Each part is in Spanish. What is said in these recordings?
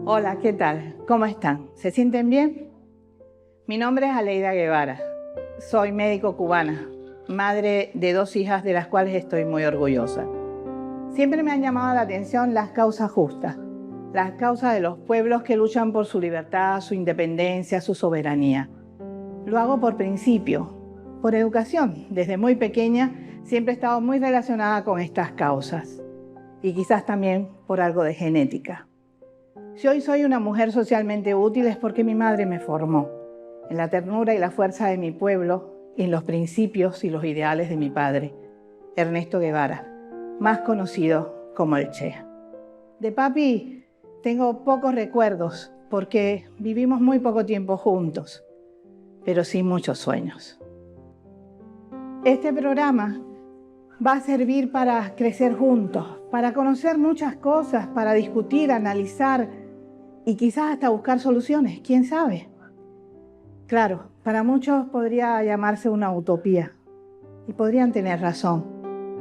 Hola, ¿qué tal? ¿Cómo están? ¿Se sienten bien? Mi nombre es Aleida Guevara. Soy médico cubana, madre de 2 hijas de las cuales estoy muy orgullosa. Siempre me han llamado la atención las causas justas, las causas de los pueblos que luchan por su libertad, su independencia, su soberanía. Lo hago por principio, por educación. Desde muy pequeña siempre he estado muy relacionada con estas causas y quizás también por algo de genética. Si hoy soy una mujer socialmente útil es porque mi madre me formó en la ternura y la fuerza de mi pueblo y en los principios y los ideales de mi padre, Ernesto Guevara, más conocido como el Che. De papi tengo pocos recuerdos porque vivimos muy poco tiempo juntos, pero sí muchos sueños. Este programa va a servir para crecer juntos, para conocer muchas cosas, para discutir, analizar y quizás hasta buscar soluciones, ¿quién sabe? Claro, para muchos podría llamarse una utopía y podrían tener razón.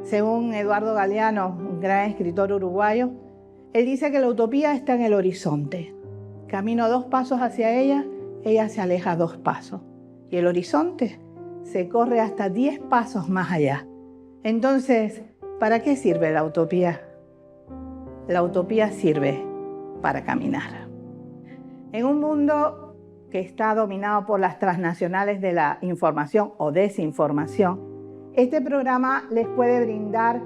Según Eduardo Galeano, un gran escritor uruguayo, él dice que la utopía está en el horizonte. Camino 2 pasos hacia ella, ella se aleja 2 pasos. Y el horizonte se corre hasta 10 pasos más allá. Entonces, ¿para qué sirve la utopía? La utopía sirve para caminar. En un mundo que está dominado por las transnacionales de la información o desinformación, este programa les puede brindar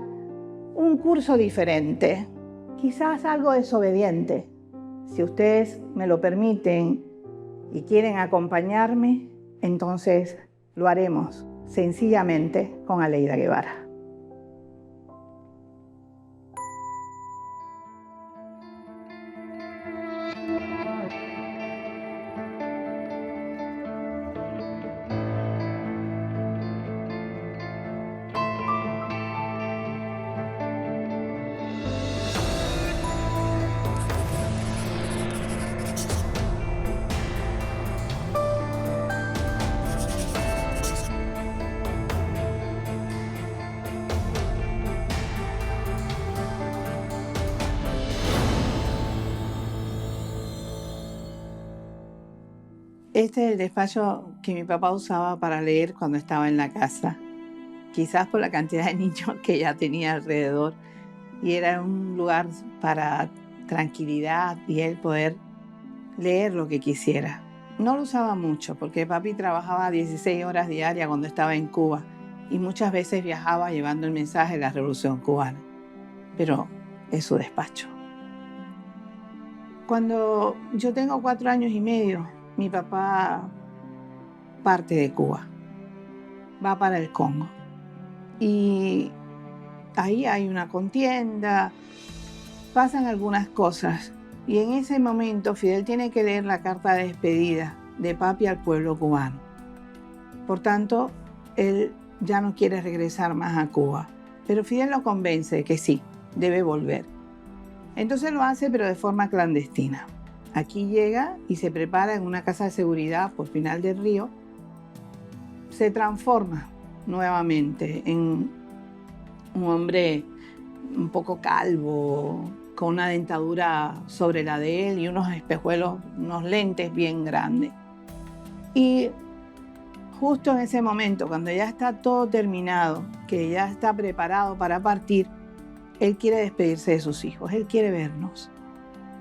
un curso diferente, quizás algo desobediente. Si ustedes me lo permiten y quieren acompañarme, entonces lo haremos sencillamente con Aleida Guevara. Este es el despacho que mi papá usaba para leer cuando estaba en la casa, quizás por la cantidad de niños que ya tenía alrededor, y era un lugar para tranquilidad y él poder leer lo que quisiera. No lo usaba mucho porque papi trabajaba 16 horas diarias cuando estaba en Cuba y muchas veces viajaba llevando el mensaje de la Revolución Cubana, pero es su despacho. Cuando yo tengo 4 años y medio, mi papá parte de Cuba, va para el Congo. Y ahí hay una contienda, pasan algunas cosas. Y en ese momento Fidel tiene que leer la carta de despedida de papi al pueblo cubano. Por tanto, él ya no quiere regresar más a Cuba. Pero Fidel lo convence de que sí, debe volver. Entonces lo hace, pero de forma clandestina. Aquí llega y se prepara en una casa de seguridad por Pinal del Río. Se transforma nuevamente en un hombre un poco calvo, con una dentadura sobre la de él y unos espejuelos, unos lentes bien grandes. Y justo en ese momento, cuando ya está todo terminado, que ya está preparado para partir, él quiere despedirse de sus hijos, él quiere vernos.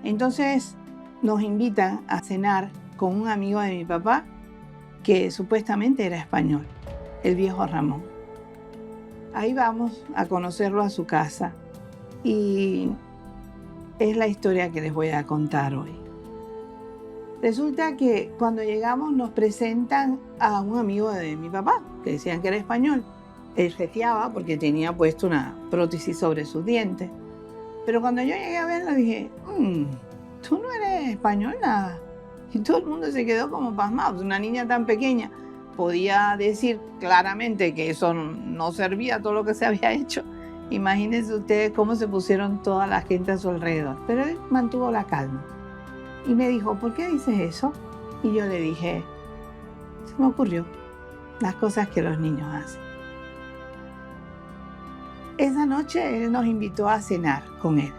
Entonces nos invitan a cenar con un amigo de mi papá que supuestamente era español, el viejo Ramón. Ahí vamos a conocerlo a su casa y es la historia que les voy a contar hoy. Resulta que cuando llegamos nos presentan a un amigo de mi papá, que decían que era español. Él jeteaba porque tenía puesto una prótesis sobre sus dientes. Pero cuando yo llegué a verlo dije, tú no eres española. Y todo el mundo se quedó como pasmado. Una niña tan pequeña podía decir claramente que eso no servía, todo lo que se había hecho. Imagínense ustedes cómo se pusieron toda la gente a su alrededor. Pero él mantuvo la calma. Y me dijo, ¿por qué dices eso? Y yo le dije, se me ocurrió las cosas que los niños hacen. Esa noche él nos invitó a cenar con él.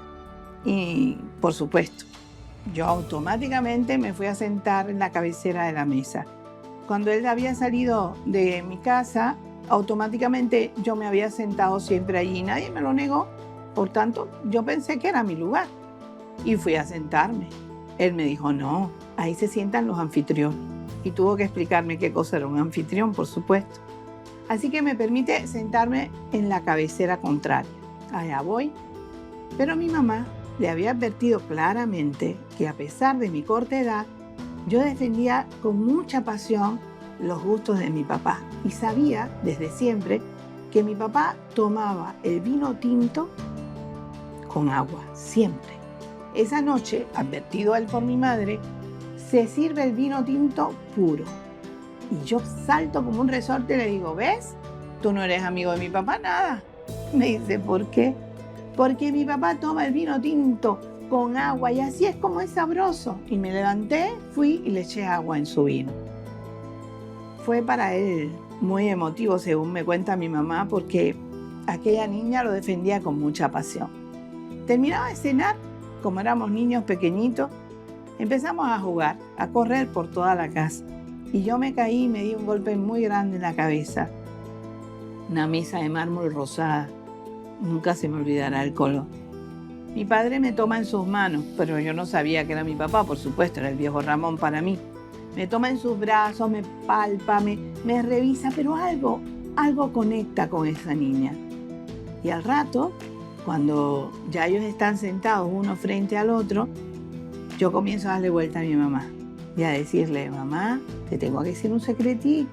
Y, por supuesto, Yo automáticamente me fui a sentar en la cabecera de la mesa. Cuando él había salido de mi casa, automáticamente yo me había sentado siempre allí y nadie me lo negó. Por tanto, yo pensé que era mi lugar y fui a sentarme. Él me dijo, no, ahí se sientan los anfitriones. Y tuvo que explicarme qué cosa era un anfitrión, por supuesto. Así que me permite sentarme en la cabecera contraria. Allá voy. Pero mi mamá le había advertido claramente que a pesar de mi corta edad, yo defendía con mucha pasión los gustos de mi papá y sabía desde siempre que mi papá tomaba el vino tinto con agua, siempre. Esa noche, advertido él por mi madre, se sirve el vino tinto puro. Y yo salto como un resorte y le digo, ¿ves? Tú no eres amigo de mi papá, nada. Me dice, ¿por qué? Porque mi papá toma el vino tinto con agua y así es como es sabroso. Y me levanté, fui y le eché agua en su vino. Fue para él muy emotivo, según me cuenta mi mamá, porque aquella niña lo defendía con mucha pasión. Terminaba de cenar, como éramos niños pequeñitos, empezamos a jugar, a correr por toda la casa. Y yo me caí y me di un golpe muy grande en la cabeza. Una mesa de mármol rosada. Nunca se me olvidará el color. Mi padre me toma en sus manos, pero yo no sabía que era mi papá, por supuesto, era el viejo Ramón para mí. Me toma en sus brazos, me palpa, me revisa, pero algo conecta con esa niña. Y al rato, cuando ya ellos están sentados uno frente al otro, yo comienzo a darle vuelta a mi mamá y a decirle, mamá, te tengo que decir un secretico.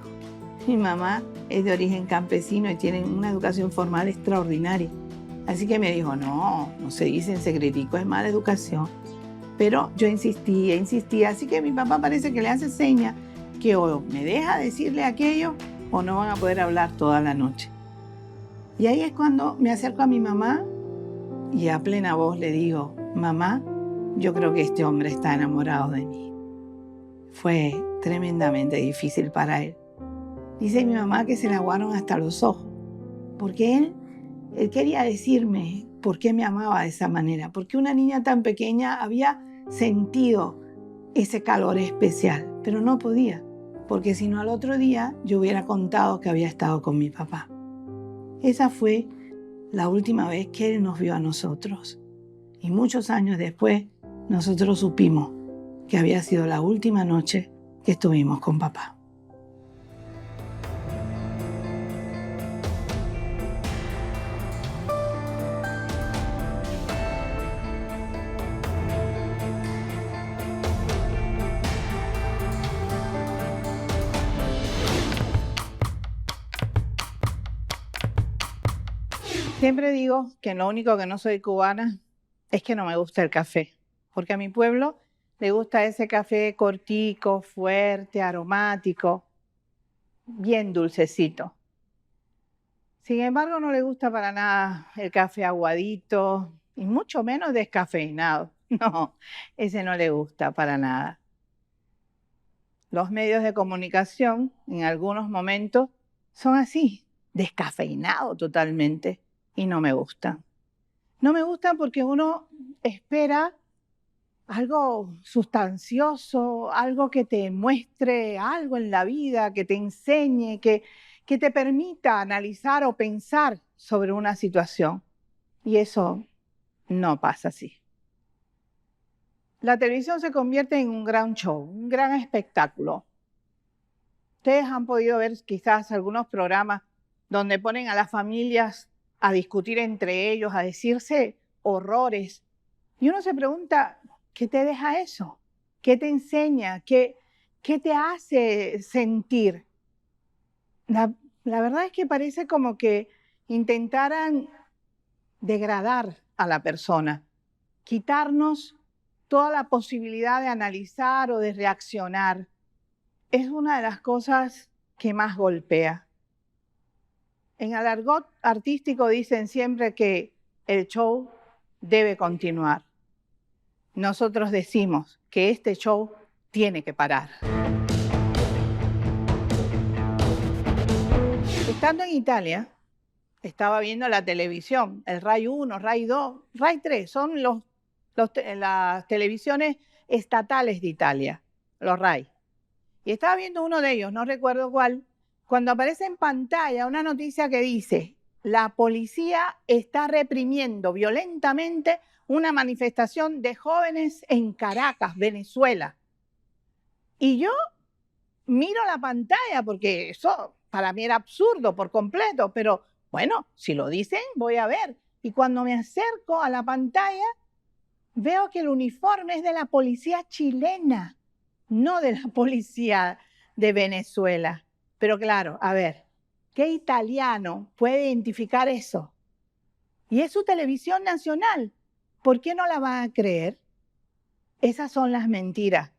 Mi mamá es de origen campesino y tiene una educación formal extraordinaria. Así que me dijo, no se dice en secretico, es mala educación. Pero yo insistía, así que mi papá parece que le hace seña que o me deja decirle aquello o no van a poder hablar toda la noche. Y ahí es cuando me acerco a mi mamá y a plena voz le digo, mamá, yo creo que este hombre está enamorado de mí. Fue tremendamente difícil para él. Dice mi mamá que se le aguaron hasta los ojos, porque él quería decirme por qué me amaba de esa manera, porque una niña tan pequeña había sentido ese calor especial, pero no podía, porque si no al otro día yo hubiera contado que había estado con mi papá. Esa fue la última vez que él nos vio a nosotros. Y muchos años después, nosotros supimos que había sido la última noche que estuvimos con papá. Siempre digo que lo único que no soy cubana es que no me gusta el café, porque a mi pueblo le gusta ese café cortico, fuerte, aromático, bien dulcecito. Sin embargo, no le gusta para nada el café aguadito y mucho menos descafeinado. No, ese no le gusta para nada. Los medios de comunicación en algunos momentos son así, descafeinados totalmente. Y no me gustan. No me gustan porque uno espera algo sustancioso, algo que te muestre algo en la vida, que te enseñe, que te permita analizar o pensar sobre una situación. Y eso no pasa así. La televisión se convierte en un gran show, un gran espectáculo. Ustedes han podido ver quizás algunos programas donde ponen a las familias a discutir entre ellos, a decirse horrores. Y uno se pregunta, ¿qué te deja eso? ¿Qué te enseña? ¿Qué te hace sentir? La verdad es que parece como que intentaran degradar a la persona, quitarnos toda la posibilidad de analizar o de reaccionar. Es una de las cosas que más golpea. En el argot artístico dicen siempre que el show debe continuar. Nosotros decimos que este show tiene que parar. Estando en Italia, estaba viendo la televisión, el RAI 1, RAI 2, RAI 3, son las televisiones estatales de Italia, los RAI. Y estaba viendo uno de ellos, no recuerdo cuál, cuando aparece en pantalla una noticia que dice: la policía está reprimiendo violentamente una manifestación de jóvenes en Caracas, Venezuela. Y yo miro la pantalla porque eso para mí era absurdo por completo, pero bueno, si lo dicen, voy a ver. Y cuando me acerco a la pantalla, veo que el uniforme es de la policía chilena, no de la policía de Venezuela. Pero claro, a ver, ¿qué italiano puede identificar eso? Y es su televisión nacional. ¿Por qué no la van a creer? Esas son las mentiras.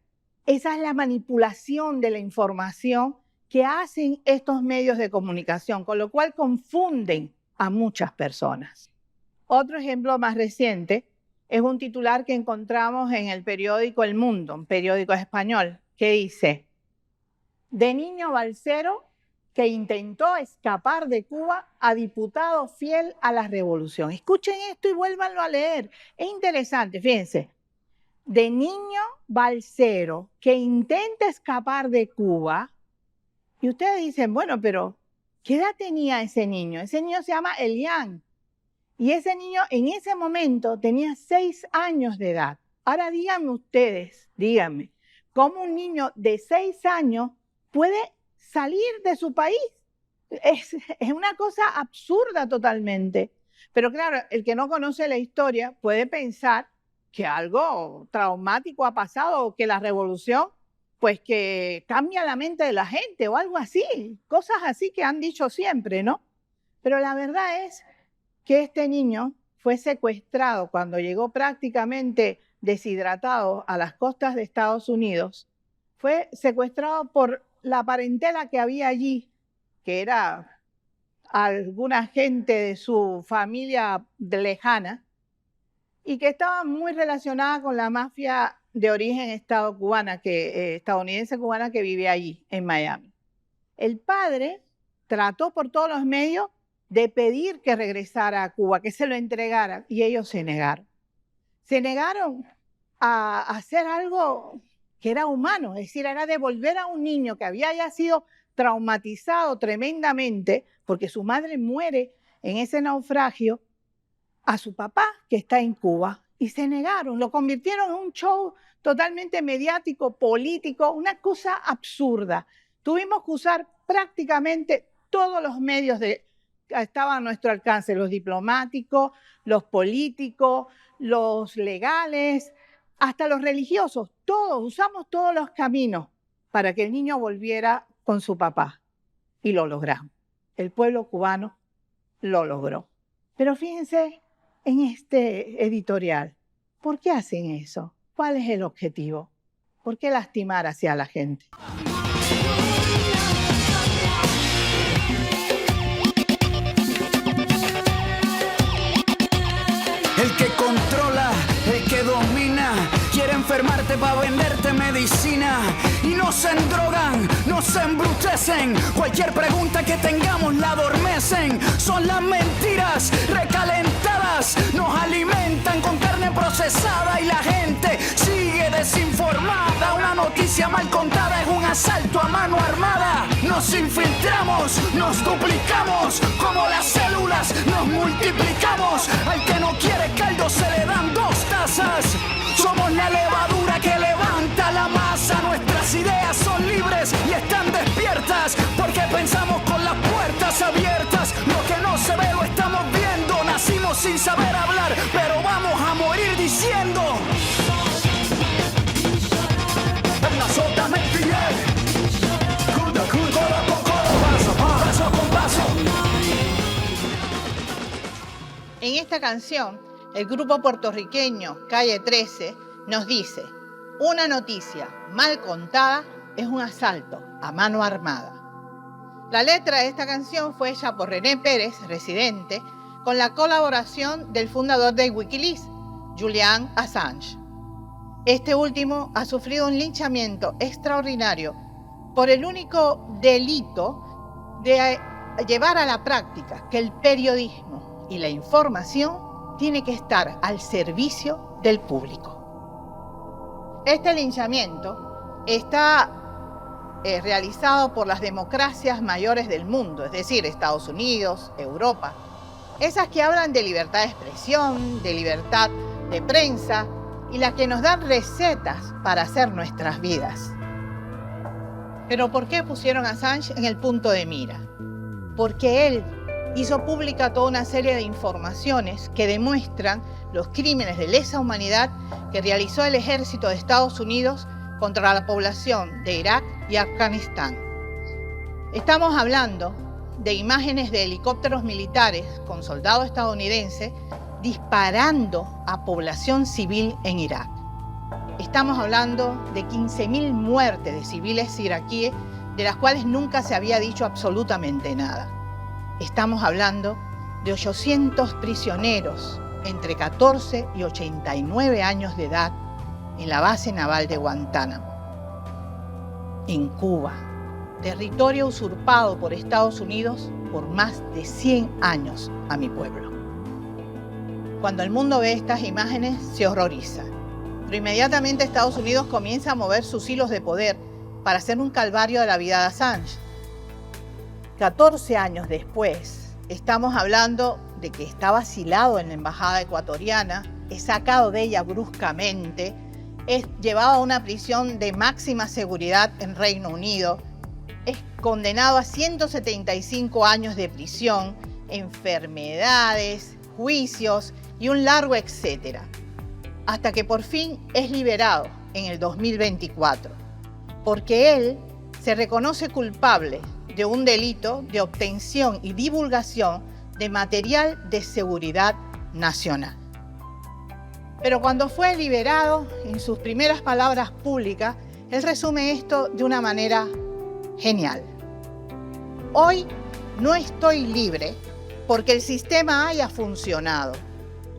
Esa es la manipulación de la información que hacen estos medios de comunicación, con lo cual confunden a muchas personas. Otro ejemplo más reciente es un titular que encontramos en el periódico El Mundo, un periódico español, que dice: de niño balsero que intentó escapar de Cuba a diputado fiel a la revolución. Escuchen esto y vuélvanlo a leer. Es interesante, fíjense. De niño balsero que intenta escapar de Cuba. Y ustedes dicen, bueno, pero ¿qué edad tenía ese niño? Ese niño se llama Elian. Y ese niño en ese momento tenía 6 años de edad. Ahora díganme ustedes, díganme, ¿cómo un niño de 6 años puede salir de su país? Es una cosa absurda totalmente. Pero claro, el que no conoce la historia puede pensar que algo traumático ha pasado o que la revolución, pues que cambia la mente de la gente o algo así. Cosas así que han dicho siempre, ¿no? Pero la verdad es que este niño fue secuestrado cuando llegó prácticamente deshidratado a las costas de Estados Unidos. Fue secuestrado por la parentela que había allí, que era alguna gente de su familia lejana y que estaba muy relacionada con la mafia de origen estadounidense cubana que vivía allí, en Miami. El padre trató por todos los medios de pedir que regresara a Cuba, que se lo entregara, y ellos se negaron. Se negaron a hacer algo que era humano, es decir, era devolver a un niño que había ya sido traumatizado tremendamente, porque su madre muere en ese naufragio, a su papá que está en Cuba, y se negaron, lo convirtieron en un show totalmente mediático, político, una cosa absurda. Tuvimos que usar prácticamente todos los medios que estaban a nuestro alcance, los diplomáticos, los políticos, los legales, hasta los religiosos, todos, usamos todos los caminos para que el niño volviera con su papá. Y lo logramos. El pueblo cubano lo logró. Pero fíjense en este editorial, ¿por qué hacen eso? ¿Cuál es el objetivo? ¿Por qué lastimar hacia la gente? El que controla, el que domina, quiere enfermarte para venderte medicina. Y no se endrogan, no se embrutecen. Cualquier pregunta que tengamos la adormecen. Son las mentiras recalentadas, nos alimentan con carne procesada y la gente sigue desinformada. Una noticia mal contada es un asalto a mano armada. Nos infiltramos, nos duplicamos, como las células nos multiplicamos. Al que no quiere caldo se le dan 2 tazas. Somos la levadura que levanta la masa. Nuestras ideas son libres y están despiertas, porque pensamos con las puertas abiertas. Lo que no se ve lo estamos viendo. Nacimos sin saber hablar, pero vamos a morir diciendo una sola mentira. Paso con paso. En esta canción, el grupo puertorriqueño Calle 13 nos dice: una noticia mal contada es un asalto a mano armada. La letra de esta canción fue hecha por René Pérez, residente, con la colaboración del fundador de Wikileaks, Julian Assange. Este último ha sufrido un linchamiento extraordinario por el único delito de llevar a la práctica que el periodismo y la información tiene que estar al servicio del público. Este linchamiento está realizado por las democracias mayores del mundo, es decir, Estados Unidos, Europa, esas que hablan de libertad de expresión, de libertad de prensa y las que nos dan recetas para hacer nuestras vidas. Pero ¿por qué pusieron a Assange en el punto de mira? Porque él hizo pública toda una serie de informaciones que demuestran los crímenes de lesa humanidad que realizó el ejército de Estados Unidos contra la población de Irak y Afganistán. Estamos hablando de imágenes de helicópteros militares con soldados estadounidenses disparando a población civil en Irak. Estamos hablando de 15.000 muertes de civiles iraquíes, de las cuales nunca se había dicho absolutamente nada. Estamos hablando de 800 prisioneros entre 14 y 89 años de edad en la base naval de Guantánamo. En Cuba, territorio usurpado por Estados Unidos por más de 100 años a mi pueblo. Cuando el mundo ve estas imágenes, se horroriza. Pero inmediatamente Estados Unidos comienza a mover sus hilos de poder para hacer un calvario de la vida de Assange. 14 años después, estamos hablando de que estaba asilado en la embajada ecuatoriana, es sacado de ella bruscamente, es llevado a una prisión de máxima seguridad en Reino Unido, es condenado a 175 años de prisión, enfermedades, juicios y un largo etcétera, hasta que por fin es liberado en el 2024, porque él se reconoce culpable de un delito de obtención y divulgación de material de seguridad nacional. Pero cuando fue liberado, en sus primeras palabras públicas, él resume esto de una manera genial. Hoy no estoy libre porque el sistema haya funcionado.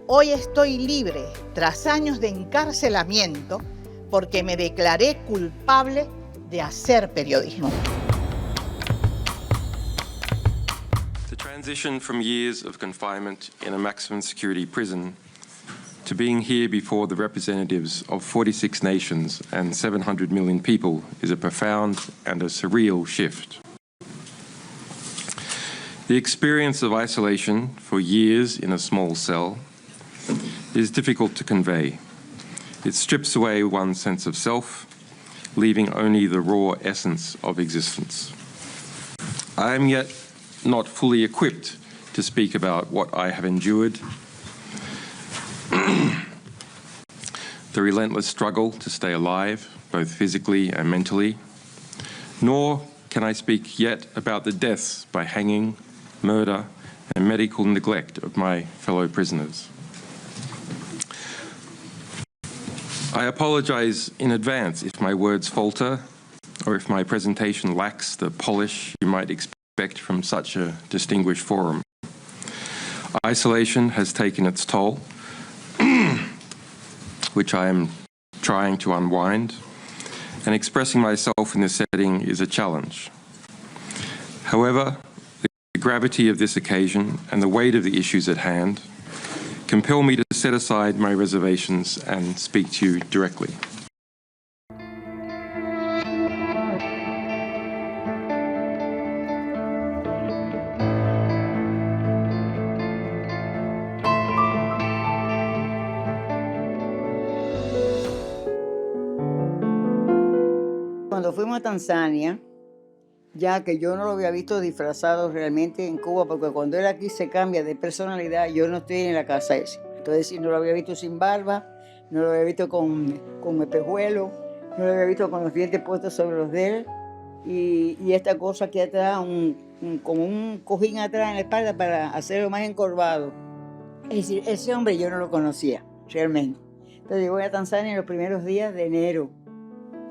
Hoy estoy libre tras años de encarcelamiento porque me declaré culpable de hacer periodismo. The transition from years of confinement in a maximum security prison to being here before the representatives of 46 nations and 700 million people is a profound and a surreal shift. The experience of isolation for years in a small cell is difficult to convey. It strips away one's sense of self, leaving only the raw essence of existence. I am yet not fully equipped to speak about what I have endured, the relentless struggle to stay alive, both physically and mentally, nor can I speak yet about the deaths by hanging, murder, and medical neglect of my fellow prisoners. I apologize in advance if my words falter or if my presentation lacks the polish you might expect from such a distinguished forum. Isolation has taken its toll, which I am trying to unwind, and expressing myself in this setting is a challenge. However, the gravity of this occasion and the weight of the issues at hand compel me to set aside my reservations and speak to you directly. Cuando fuimos a Tanzania, ya que yo no lo había visto disfrazado realmente en Cuba, porque cuando él aquí se cambia de personalidad, yo no estoy en la casa esa. Entonces, no lo había visto sin barba, no lo había visto con espejuelo, no lo había visto con los dientes puestos sobre los de él, y esta cosa aquí atrás, como un cojín atrás en la espalda para hacerlo más encorvado. Es decir, ese hombre yo no lo conocía, realmente. Entonces, yo voy a Tanzania en los primeros días de enero.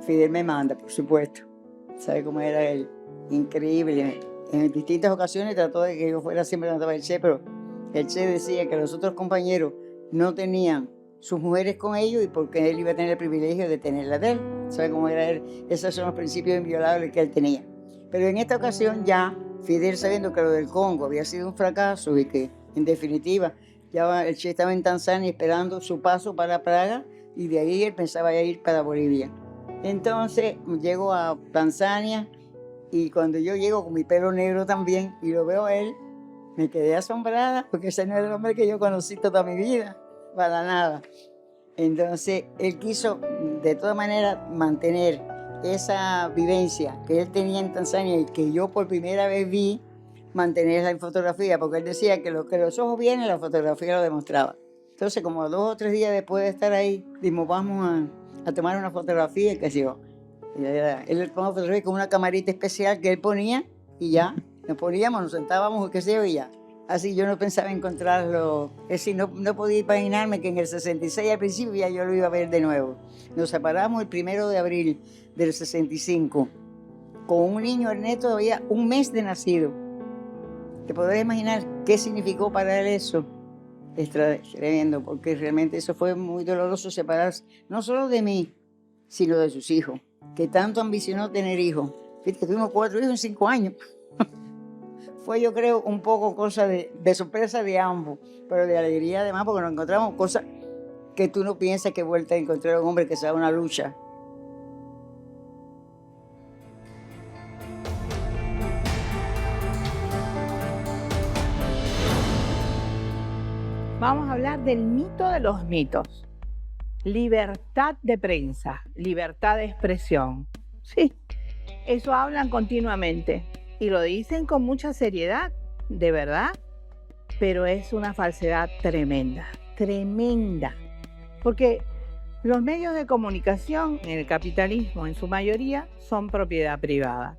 Fidel me manda, por supuesto. ¿Sabe cómo era él? Increíble. En distintas ocasiones trató de que yo fuera siempre donde estaba el Che, pero el Che decía que los otros compañeros no tenían sus mujeres con ellos y porque él iba a tener el privilegio de tenerla de él. ¿Sabe cómo era él? Esos son los principios inviolables que él tenía. Pero en esta ocasión ya, Fidel, sabiendo que lo del Congo había sido un fracaso y que, en definitiva, ya el Che estaba en Tanzania esperando su paso para Praga, y de ahí él pensaba ya ir para Bolivia. Entonces llego a Tanzania y cuando yo llego con mi pelo negro también y lo veo a él, me quedé asombrada porque ese no era el hombre que yo conocí toda mi vida, para nada. Entonces él quiso de todas maneras mantener esa vivencia que él tenía en Tanzania y que yo por primera vez vi, mantenerla en fotografía, porque él decía que lo que los ojos vienen, la fotografía lo demostraba. Entonces, como 2 o 3 días después de estar ahí, dijimos, vamos a tomar una fotografía, y qué sé yo. Él tomó fotografía con una camarita especial que él ponía, y ya, nos poníamos, nos sentábamos, qué sé yo, y ya. Así yo no pensaba encontrarlo, es decir, no podía imaginarme que en el 66 al principio ya yo lo iba a ver de nuevo. Nos separamos el 1 de abril del 65, con un niño, Ernesto, todavía 1 mes de nacido. ¿Te podrás imaginar qué significó para él eso? Es tremendo, porque realmente eso fue muy doloroso separarse, no solo de mí, sino de sus hijos, que tanto ambicionó tener hijos. Fíjate, tuvimos 4 hijos en 5 años. Fue, yo creo, un poco cosa de sorpresa de ambos, pero de alegría además, porque nos encontramos cosas que tú no piensas que vuelta a encontrar a un hombre que sea una lucha. Vamos a hablar del mito de los mitos. Libertad de prensa, libertad de expresión. Sí, eso hablan continuamente y lo dicen con mucha seriedad, de verdad, pero es una falsedad tremenda, tremenda. Porque los medios de comunicación en el capitalismo, en su mayoría, son propiedad privada.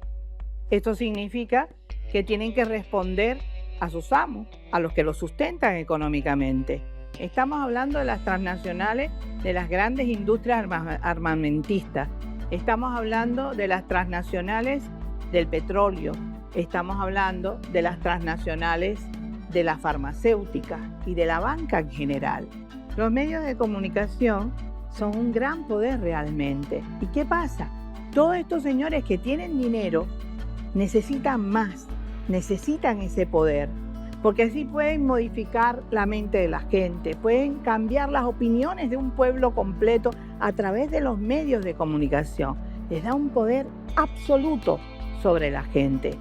Esto significa que tienen que responder a sus amos, a los que los sustentan económicamente. Estamos hablando de las transnacionales, de las grandes industrias armamentistas. Estamos hablando de las transnacionales del petróleo. Estamos hablando de las transnacionales de la farmacéutica y de la banca en general. Los medios de comunicación son un gran poder realmente. ¿Y qué pasa? Todos estos señores que tienen dinero necesitan más. Necesitan ese poder, porque así pueden modificar la mente de la gente, pueden cambiar las opiniones de un pueblo completo a través de los medios de comunicación. Les da un poder absoluto sobre la gente.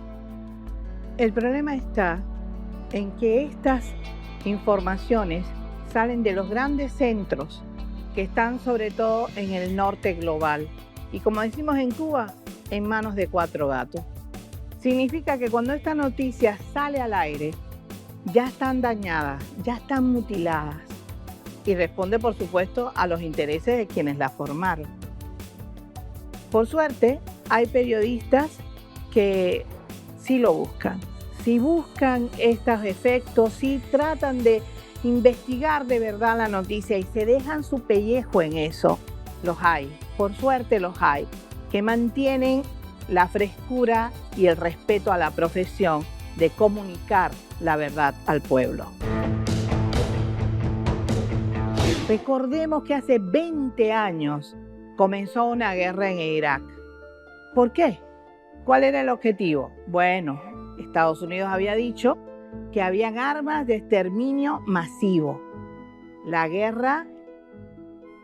El problema está en que estas informaciones salen de los grandes centros que están sobre todo en el norte global y, como decimos en Cuba, en manos de 4 gatos. Significa que cuando esta noticia sale al aire, ya están dañadas, ya están mutiladas y responde, por supuesto, a los intereses de quienes la formaron. Por suerte, hay periodistas que sí lo buscan, sí buscan estos efectos, sí tratan de investigar de verdad la noticia y se dejan su pellejo en eso. Los hay, por suerte los hay, que mantienen la frescura y el respeto a la profesión de comunicar la verdad al pueblo. Recordemos que hace 20 años comenzó una guerra en Irak. ¿Por qué? ¿Cuál era el objetivo? Bueno, Estados Unidos había dicho que habían armas de exterminio masivo. La guerra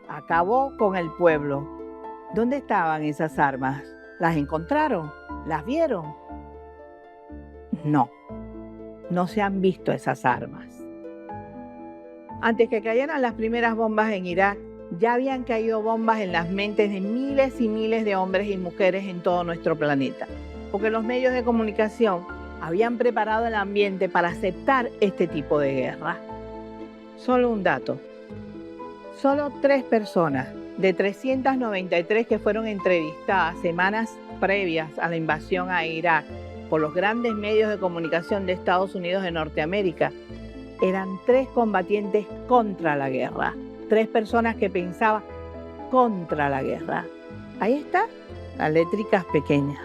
acabó con el pueblo. ¿Dónde estaban esas armas? ¿Las encontraron? ¿Las vieron? No, no se han visto esas armas. Antes que cayeran las primeras bombas en Irak, ya habían caído bombas en las mentes de miles y miles de hombres y mujeres en todo nuestro planeta, porque los medios de comunicación habían preparado el ambiente para aceptar este tipo de guerra. Solo un dato. Solo 3 personas de 393 que fueron entrevistadas semanas previas a la invasión a Irak por los grandes medios de comunicación de Estados Unidos de Norteamérica eran 3 combatientes contra la guerra, 3 personas que pensaban contra la guerra. Ahí está, las letricas pequeñas.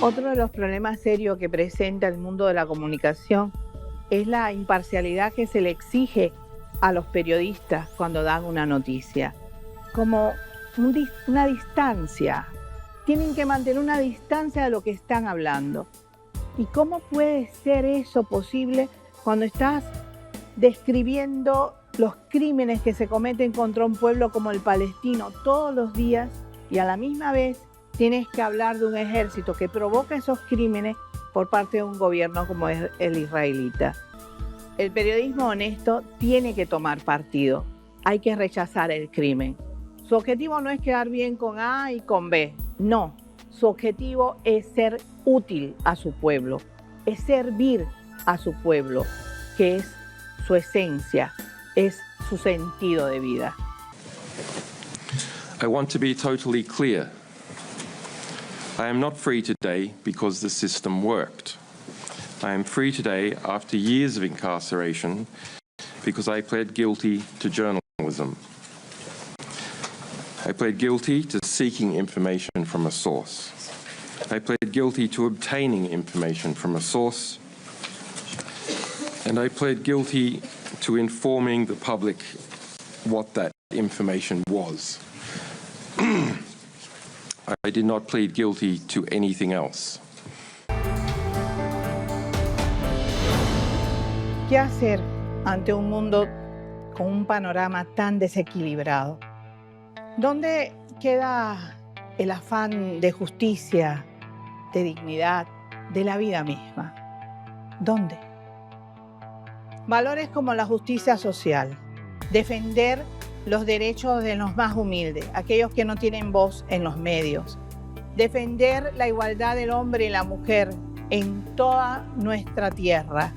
Otro de los problemas serios que presenta el mundo de la comunicación es la imparcialidad que se le exige a los periodistas cuando dan una noticia, como una distancia. Tienen que mantener una distancia de lo que están hablando. ¿Y cómo puede ser eso posible cuando estás describiendo los crímenes que se cometen contra un pueblo como el palestino todos los días, y a la misma vez tienes que hablar de un ejército que provoca esos crímenes por parte de un gobierno como es el israelita. El periodismo honesto tiene que tomar partido. Hay que rechazar el crimen. Su objetivo no es quedar bien con A y con B. No. Su objetivo es ser útil a su pueblo, es servir a su pueblo, que es su esencia, es su sentido de vida. I want to be totally clear. I am not free today because the system worked. I am free today after years of incarceration because I pled guilty to journalism. I pled guilty to seeking information from a source. I pled guilty to obtaining information from a source. And I pled guilty to informing the public what that information was. I did not plead guilty to anything else. ¿Qué hacer ante un mundo con un panorama tan desequilibrado? ¿Dónde queda el afán de justicia, de dignidad, de la vida misma? ¿Dónde? Valores como la justicia social, defender los derechos de los más humildes, aquellos que no tienen voz en los medios, defender la igualdad del hombre y la mujer en toda nuestra tierra,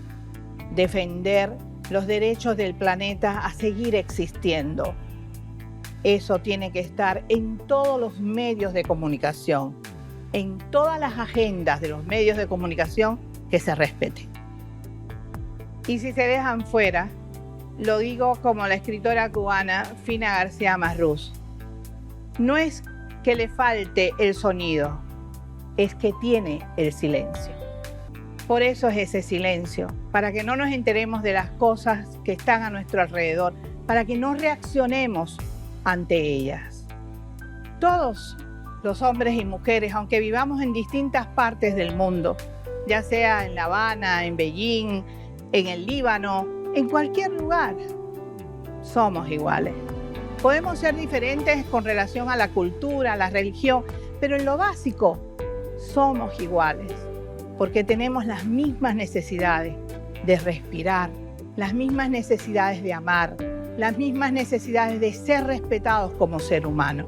defender los derechos del planeta a seguir existiendo. Eso tiene que estar en todos los medios de comunicación, en todas las agendas de los medios de comunicación, que se respeten. Y si se dejan fuera, lo digo como la escritora cubana Fina García Marrús, no es que le falte el sonido, es que tiene el silencio. Por eso es ese silencio, para que no nos enteremos de las cosas que están a nuestro alrededor, para que no reaccionemos ante ellas. Todos los hombres y mujeres, aunque vivamos en distintas partes del mundo, ya sea en La Habana, en Beijing, en el Líbano, en cualquier lugar, somos iguales. Podemos ser diferentes con relación a la cultura, a la religión, pero en lo básico somos iguales, porque tenemos las mismas necesidades de respirar, las mismas necesidades de amar, las mismas necesidades de ser respetados como ser humano.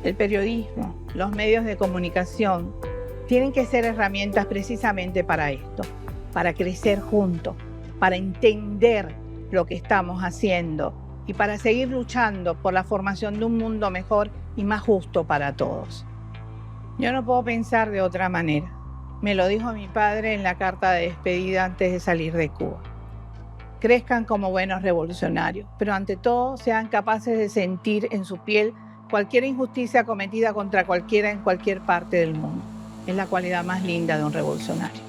El periodismo, los medios de comunicación tienen que ser herramientas precisamente para esto, para crecer juntos, para entender lo que estamos haciendo y para seguir luchando por la formación de un mundo mejor y más justo para todos. Yo no puedo pensar de otra manera. Me lo dijo mi padre en la carta de despedida antes de salir de Cuba. Crezcan como buenos revolucionarios, pero ante todo sean capaces de sentir en su piel cualquier injusticia cometida contra cualquiera en cualquier parte del mundo. Es la cualidad más linda de un revolucionario.